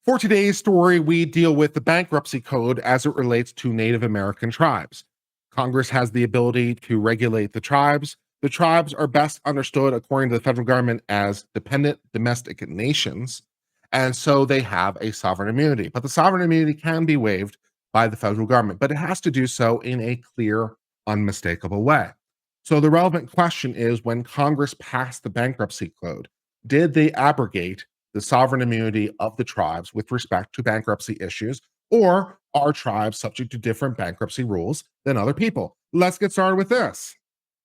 For today's story, we deal with the bankruptcy code as it relates to Native American tribes. Congress has the ability to regulate the tribes. The tribes are best understood, according to the federal government, as dependent domestic nations, and so they have a sovereign immunity. But the sovereign immunity can be waived by the federal government, but it has to do so in a clear, unmistakable way. So the relevant question is, when Congress passed the bankruptcy code, did they abrogate the sovereign immunity of the tribes with respect to bankruptcy issues, or are tribes subject to different bankruptcy rules than other people? Let's get started with this.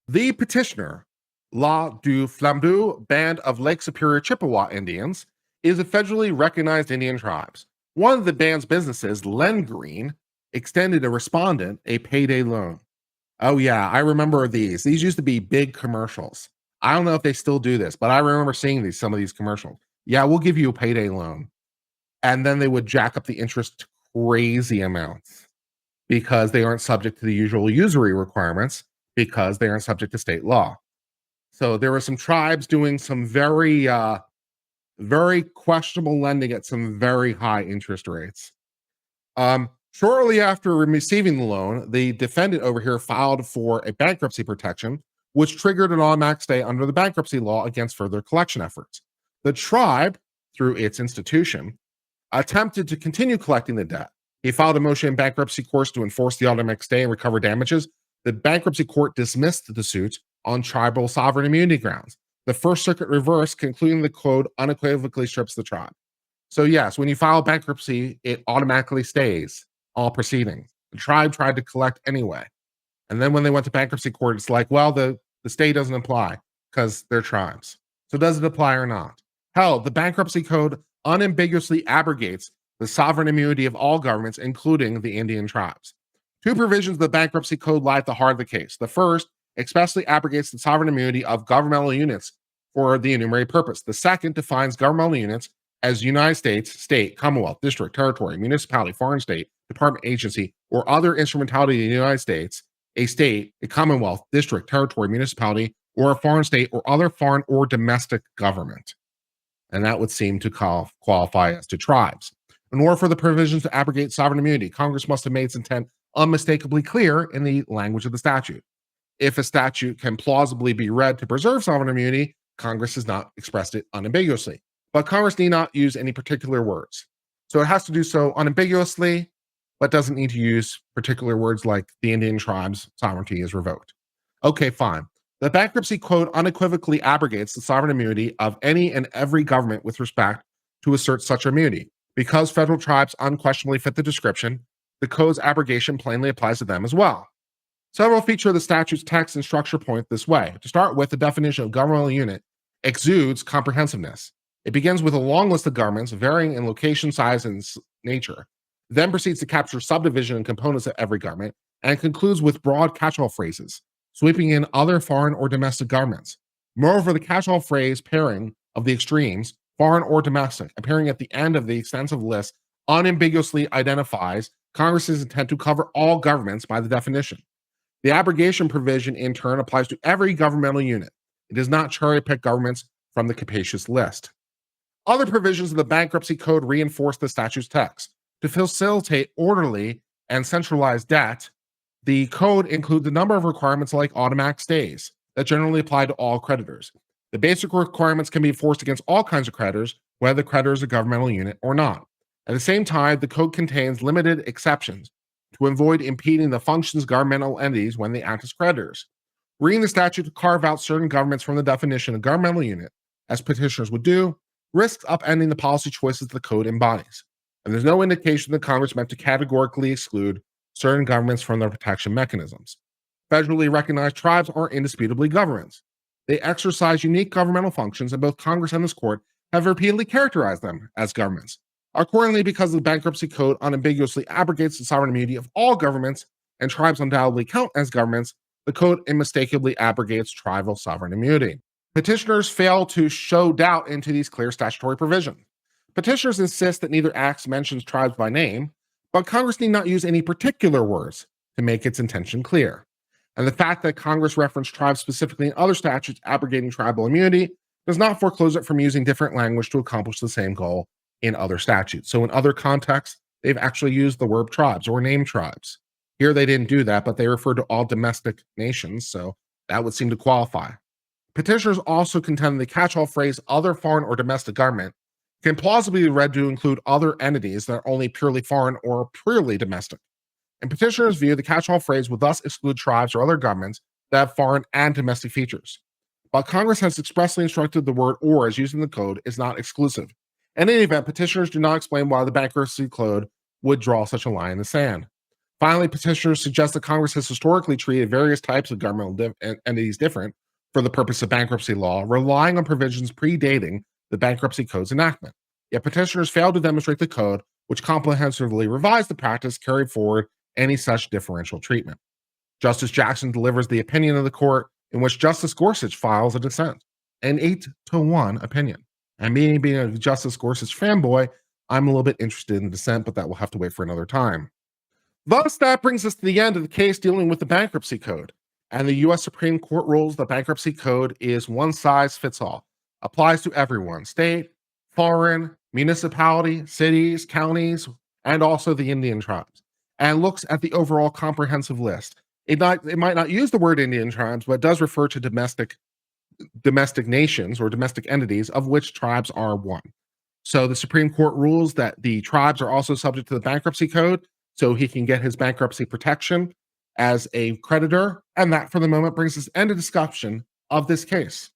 The petitioner, La du Flambeau Band of Lake Superior Chippewa Indians, is a federally recognized Indian tribe. One of the band's businesses, Len Green, extended a respondent a payday loan. Oh yeah, I remember these. These used to be big commercials. I don't know if they still do this, but I remember seeing some of these commercials. Yeah, we'll give you a payday loan. And then they would jack up the interest to crazy amounts because they aren't subject to the usual usury requirements, because they aren't subject to state law. So there were some tribes doing some very questionable lending at some very high interest rates. Shortly after receiving the loan, the defendant over here filed for a bankruptcy protection, which triggered an automatic stay under the bankruptcy law against further collection efforts. The tribe, through its institution, attempted to continue collecting the debt. He filed a motion in bankruptcy court to enforce the automatic stay and recover damages. The bankruptcy court dismissed the suit on tribal sovereign immunity grounds. The First Circuit reversed, concluding the code unequivocally strips the tribe. So yes, when you file bankruptcy, it automatically stays all proceedings. The tribe tried to collect anyway. And then when they went to bankruptcy court, it's like, well, the stay doesn't apply because they're tribes. So does it apply or not? Hell, the bankruptcy code unambiguously abrogates the sovereign immunity of all governments, including the Indian tribes. Two provisions of the bankruptcy code lie at the heart of the case. The first expressly abrogates the sovereign immunity of governmental units for the enumerated purpose. The second defines governmental units as United States, state, commonwealth, district, territory, municipality, foreign state, department, agency, or other instrumentality of the United States, a state, a commonwealth, district, territory, municipality, or a foreign state, or other foreign or domestic government. And that would seem to qualify as to tribes. In order for the provisions to abrogate sovereign immunity, Congress must have made its intent unmistakably clear in the language of the statute. If a statute can plausibly be read to preserve sovereign immunity, Congress has not expressed it unambiguously. But Congress need not use any particular words. So it has to do so unambiguously, but doesn't need to use particular words like the Indian tribe's sovereignty is revoked. Okay, fine. The bankruptcy code unequivocally abrogates the sovereign immunity of any and every government with respect to assert such immunity. Because federal tribes unquestionably fit the description, the code's abrogation plainly applies to them as well. Several features of the statute's text and structure point this way. To start with, the definition of governmental unit exudes comprehensiveness. It begins with a long list of governments varying in location, size, and nature, then proceeds to capture subdivision and components of every government, and concludes with broad catch-all phrases, sweeping in other foreign or domestic governments. Moreover, the catch-all phrase pairing of the extremes, foreign or domestic, appearing at the end of the extensive list, unambiguously identifies Congress's intent to cover all governments by the definition. The abrogation provision, in turn, applies to every governmental unit. It does not cherry-pick governments from the capacious list. Other provisions of the bankruptcy code reinforce the statute's text. To facilitate orderly and centralized debt, the code includes a number of requirements like automatic stays that generally apply to all creditors. The basic requirements can be enforced against all kinds of creditors, whether the creditor is a governmental unit or not. At the same time, the code contains limited exceptions to avoid impeding the functions of governmental entities when they act as creditors. Reading the statute to carve out certain governments from the definition of governmental unit, as petitioners would do, risks upending the policy choices the code embodies. And there's no indication that Congress meant to categorically exclude certain governments from their protection mechanisms. Federally recognized tribes are indisputably governments. They exercise unique governmental functions, and both Congress and this court have repeatedly characterized them as governments. Accordingly, because the bankruptcy code unambiguously abrogates the sovereign immunity of all governments, and tribes undoubtedly count as governments, the code unmistakably abrogates tribal sovereign immunity. Petitioners fail to show doubt into these clear statutory provisions. Petitioners insist that neither act mentions tribes by name, but Congress need not use any particular words to make its intention clear. And the fact that Congress referenced tribes specifically in other statutes abrogating tribal immunity does not foreclose it from using different language to accomplish the same goal in other statutes. So in other contexts, they've actually used the word tribes or named tribes. Here they didn't do that, but they referred to all domestic nations, so that would seem to qualify. Petitioners also contend the catch-all phrase other foreign or domestic government can plausibly be read to include other entities that are only purely foreign or purely domestic. In petitioners' view, the catch-all phrase would thus exclude tribes or other governments that have foreign and domestic features. But Congress has expressly instructed the word or as used in the code is not exclusive. In any event, petitioners do not explain why the bankruptcy code would draw such a line in the sand. Finally, petitioners suggest that Congress has historically treated various types of governmental entities different for the purpose of bankruptcy law, relying on provisions predating the bankruptcy code's enactment. Yet petitioners failed to demonstrate the code, which comprehensively revised the practice, carried forward any such differential treatment. Justice Jackson delivers the opinion of the court, in which Justice Gorsuch files a dissent, an 8-1 opinion. And me being a Justice Gorsuch fanboy, I'm a little bit interested in dissent, but that will have to wait for another time. Thus, that brings us to the end of the case dealing with the bankruptcy code. And the U.S. Supreme Court rules the bankruptcy code is one size fits all, applies to everyone, state, foreign, municipality, cities, counties, and also the Indian tribes, and looks at the overall comprehensive list. It might not use the word Indian tribes, but it does refer to domestic nations or domestic entities, of which tribes are one. So the Supreme Court rules that the tribes are also subject to the bankruptcy code, so he can get his bankruptcy protection as a creditor. And that, for the moment, brings us to the end of discussion of this case.